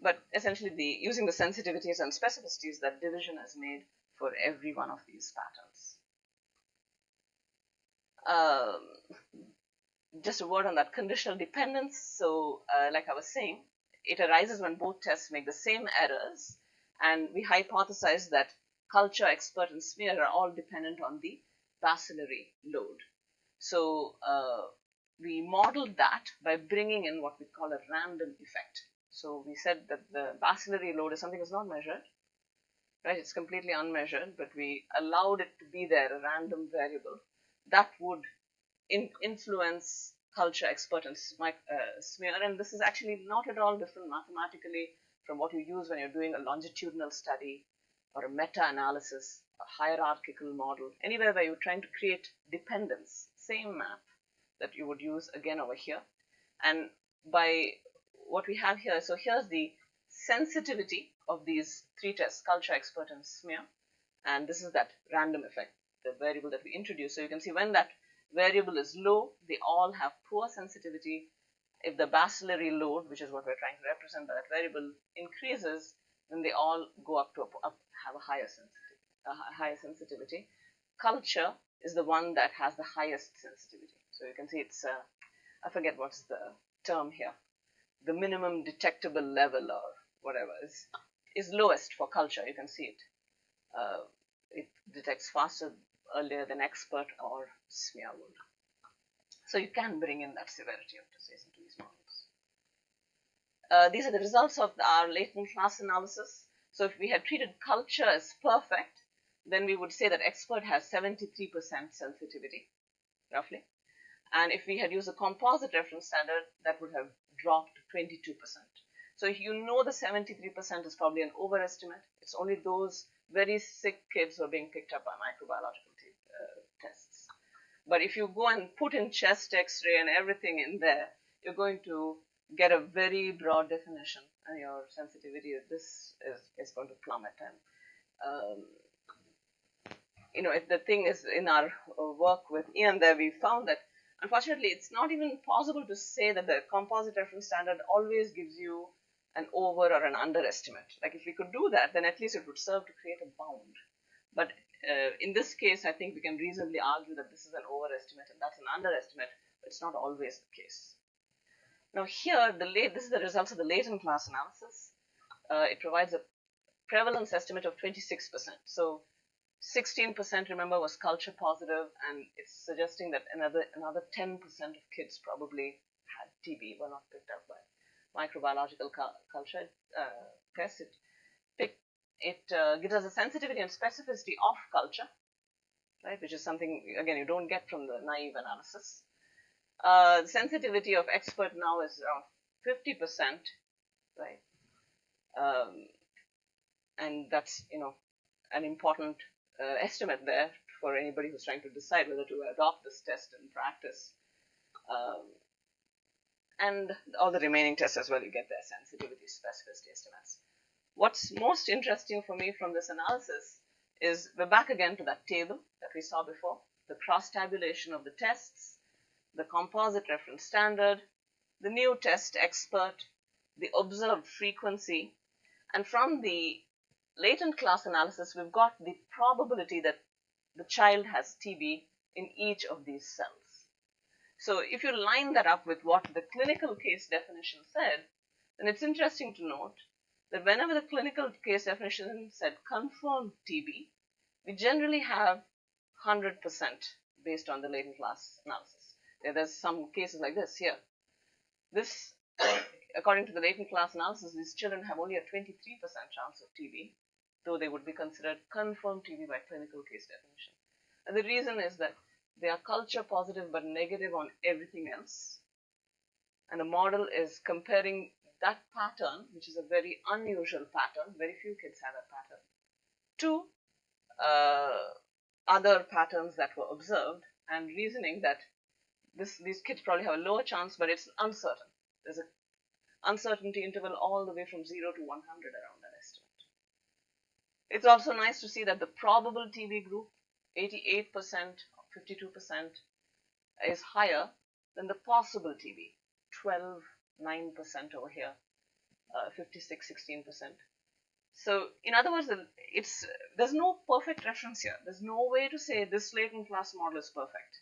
But essentially, using the sensitivities and specificities, that division is made for every one of these patterns. Just a word on that conditional dependence. So, like I was saying, it arises when both tests make the same errors, and we hypothesize that culture, expert, and smear are all dependent on the bacillary load. So, we modeled that by bringing in what we call a random effect. So we said that the bacillary load is something that's not measured, right? It's completely unmeasured, but we allowed it to be there, a random variable that would influence culture, expert, and smear. And this is actually not at all different mathematically from what you use when you're doing a longitudinal study or a meta-analysis, a hierarchical model, anywhere where you're trying to create dependence, same map that you would use again over here. And by what we have here, so here's the sensitivity of these three tests: culture, expert, and smear. And this is that random effect, the variable that we introduced. So you can see when that variable is low, they all have poor sensitivity. If the bacillary load, which is what we're trying to represent by that variable, increases, then they all go up to have a higher sensitivity. Culture is the one that has the highest sensitivity. So you can see it's, I forget what's the term here, the minimum detectable level or whatever is lowest for culture. You can see it. It detects faster, earlier than expert or smear would. So you can bring in that severity of disease into these models. These are the results of our latent class analysis. So if we had treated culture as perfect, then we would say that expert has 73% sensitivity, roughly. And if we had used a composite reference standard, that would have dropped to 22%. So if you know the 73% is probably an overestimate, it's only those very sick kids who are being picked up by microbiological tests. But if you go and put in chest x-ray and everything in there, you're going to get a very broad definition, and your sensitivity of this is going to plummet. And the thing is, in our work with Ian there, we found that unfortunately it's not even possible to say that the composite reference standard always gives you an over or an underestimate. Like, if we could do that, then at least it would serve to create a bound. But in this case, I think we can reasonably argue that this is an overestimate and that's an underestimate, but it's not always the case. Now here, this is the results of the latent class analysis. It provides a prevalence estimate of 26%. So 16%, remember, was culture positive, and it's suggesting that another 10% of kids probably had TB, were not picked up by microbiological culture test. It gives us a sensitivity and specificity of culture, right, which is something, again, you don't get from the naive analysis. The sensitivity of expert now is around 50%, right? And that's, an important estimate there for anybody who's trying to decide whether to adopt this test in practice. And all the remaining tests as well, you get their sensitivity, specificity estimates. What's most interesting for me from this analysis is we're back again to that table that we saw before, the cross-tabulation of the tests, the composite reference standard, the new test expert, the observed frequency, and from the latent class analysis, we've got the probability that the child has TB in each of these cells. So if you line that up with what the clinical case definition said, then it's interesting to note that whenever the clinical case definition said confirmed TB, we generally have 100% based on the latent class analysis. There's some cases like this here. This, according to the latent class analysis, these children have only a 23% chance of TB, though they would be considered confirmed TB by clinical case definition. And the reason is that they are culture positive but negative on everything else. And the model is comparing that pattern, which is a very unusual pattern, very few kids have that pattern, to other patterns that were observed, and reasoning that these kids probably have a lower chance, but it's uncertain. There's an uncertainty interval all the way from 0 to 100 around that estimate. It's also nice to see that the probable TB group, 88%, 52%, is higher than the possible TB, 12, 9% over here, 56, 16%. So, in other words, there's no perfect reference here. There's no way to say this latent class model is perfect.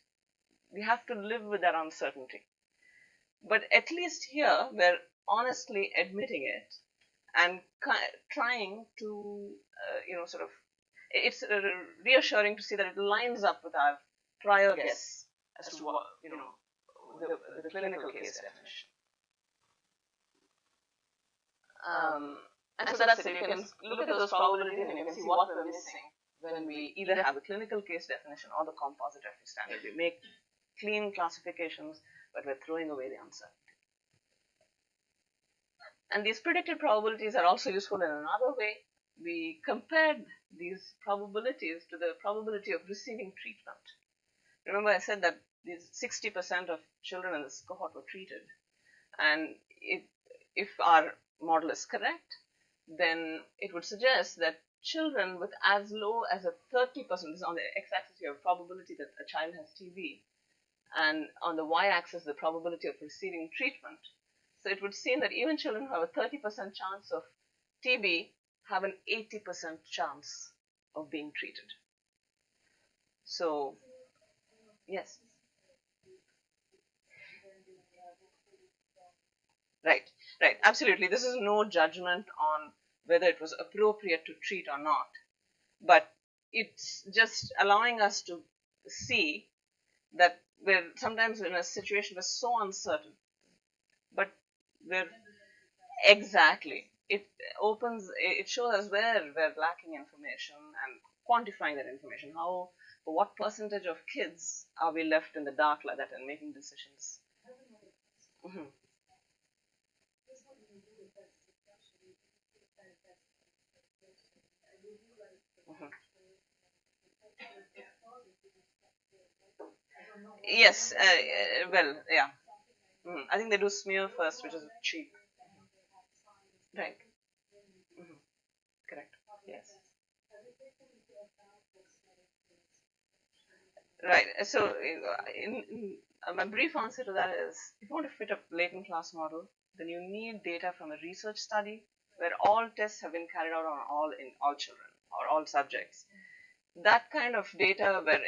We have to live with that uncertainty. But at least here, we're honestly admitting it and trying to, it's reassuring to see that it lines up with our prior guess as to what, the clinical case definition. And so that's it. You can look at those probabilities and you can see what we're missing when we either have the clinical case definition or the composite reference standard. We make clean classifications, but we're throwing away the uncertainty. And these predicted probabilities are also useful in another way. We compared these probabilities to the probability of receiving treatment. Remember, I said that these 60% of children in this cohort were treated. And if our model is correct, then it would suggest that children with as low as a 30%, this is on the x-axis, you have probability that a child has TB, and on the y-axis, the probability of receiving treatment. So it would seem that even children who have a 30% chance of TB have an 80% chance of being treated. So, yes. Right, absolutely. This is no judgment on whether it was appropriate to treat or not, but it's just allowing us to see that we're sometimes in a situation that's so uncertain, but we're exactly, it shows us where we're lacking information and quantifying that information. For what percentage of kids are we left in the dark like that and making decisions? Mm-hmm. Mm-hmm. Yes, well, yeah. I think they do smear first, which is cheap. Right. Mm-hmm. Correct. Yes. Right. So, in my brief answer to that is, if you want to fit a latent class model, then you need data from a research study where all tests have been carried out on all children or all subjects. That kind of data where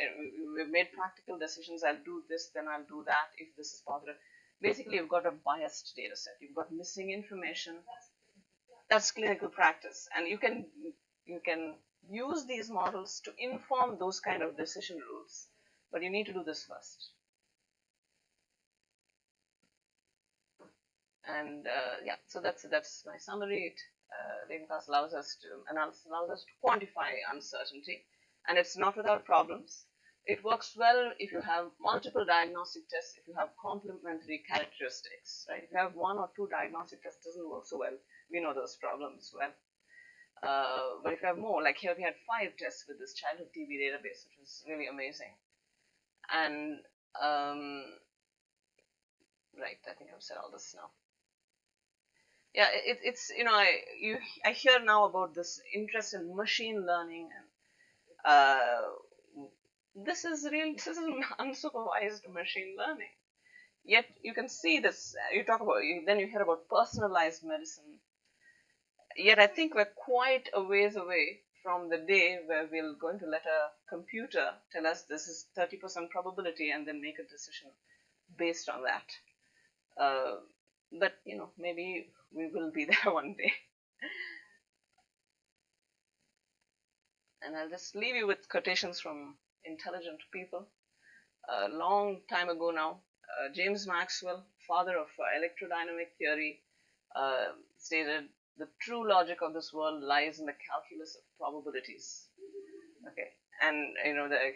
we've made practical decisions, I'll do this, then I'll do that if this is positive. Basically, you've got a biased data set. You've got missing information. That's clinical practice, and you can use these models to inform those kind of decision rules. But you need to do this first. And yeah, so that's my summary. Latent class allows us to quantify uncertainty, and it's not without problems. It works well if you have multiple diagnostic tests, if you have complementary characteristics, right? If you have one or two diagnostic tests, it doesn't work so well. We know those problems well. But if you have more, like here we had 5 tests with this childhood TB database, which was really amazing. And right, I think I've said all this now. Yeah, it's I hear now about this interest in machine learning, and this is unsupervised machine learning. Yet you can see this. Then you hear about personalized medicine. Yet I think we're quite a ways away from the day where we're going to let a computer tell us this is 30% probability and then make a decision based on that. But maybe we will be there one day. And I'll just leave you with quotations from intelligent people. A long time ago now, James Maxwell, father of electrodynamic theory, stated, "The true logic of this world lies in the calculus of probabilities." Okay, and they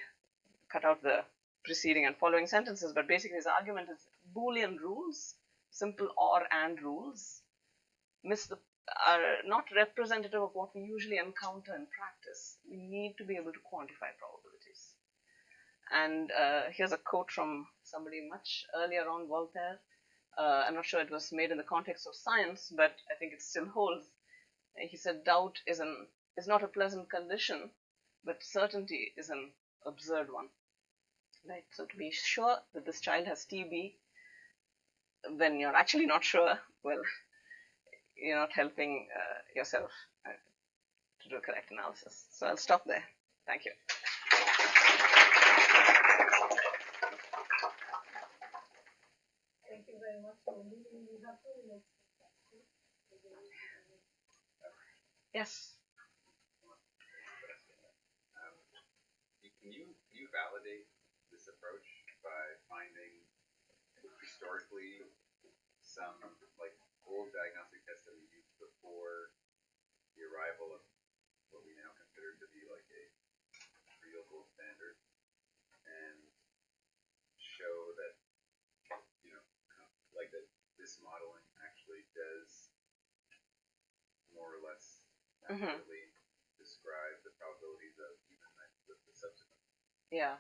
cut out the preceding and following sentences, but basically his argument is Boolean rules, simple or and rules, are not representative of what we usually encounter in practice. We need to be able to quantify probabilities. And here's a quote from somebody much earlier on, Voltaire. I'm not sure it was made in the context of science, but I think it still holds. He said, "Doubt is not a pleasant condition, but certainty is an absurd one." Right. So to be sure that this child has TB, when you're actually not sure, well, you're not helping yourself to do correct analysis. So I'll stop there. Thank you. Thank you very much for leading. We have 2 minutes. Yes. Can you validate this approach by finding historically some like old diagnostic tests that we used before the arrival of what we now consider to be like a real gold standard, and show that like that this modeling actually does more or less accurately describe the probabilities of even the subsequent. Yeah.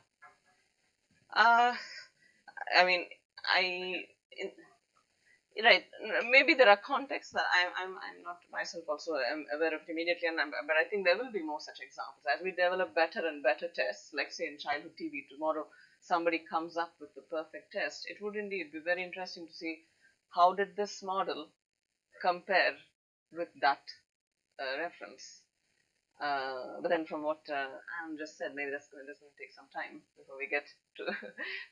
I mean, right. Maybe there are contexts that I'm not myself also aware of immediately, but I think there will be more such examples as we develop better and better tests. Like say in childhood TB, tomorrow somebody comes up with the perfect test. It would indeed be very interesting to see how did this model compare with that reference. But then from what Anne just said, maybe that's going to take some time before we get to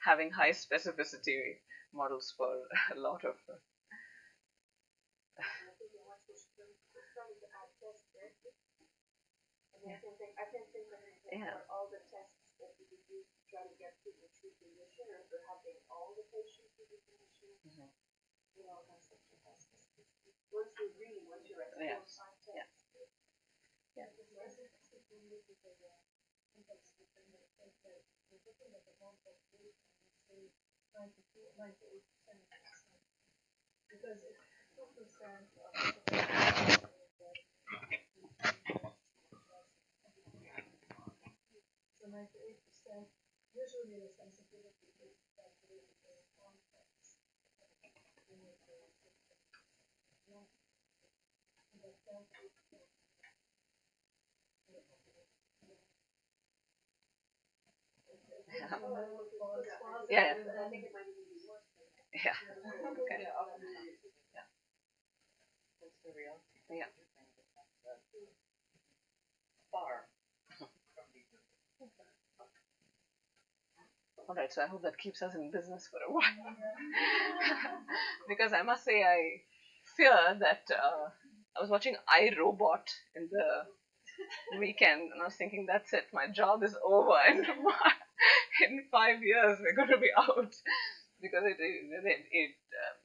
having high specificity models for a lot of. I can think of all the tests that we would use to try to get to the true condition, or for having all the patients with the condition. That's such a test. Once you're at 4 or 5 tests. Yeah. Because it's 2% of so 98% usually the sensitivity is calculated in context. Yeah. I think it might even be worse. Yeah. Okay. Yeah. That's the real. Yeah. Far. All right, so I hope that keeps us in business for a while. Because I must say, I fear that I was watching iRobot in the weekend, and I was thinking, that's it, my job is over, and in 5 years we're going to be out, because it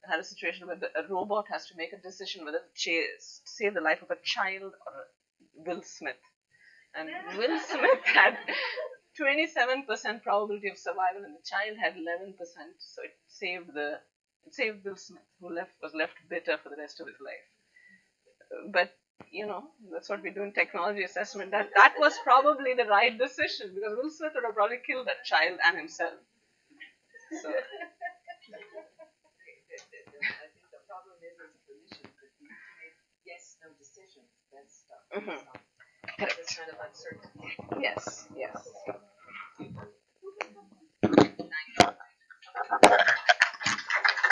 had a situation where a robot has to make a decision whether to save the life of a child or Will Smith, and Will Smith had 27% probability of survival, and the child had 11%. So it saved Will Smith, who was left bitter for the rest of his life. But that's what we do in technology assessment. That was probably the right decision, because Will Smith would have probably killed that child and himself. So. I think the problem is, as a clinician, that you need to make yes/no decisions. That's stuff. Mm-hmm. This kind of uncertainty. Yes.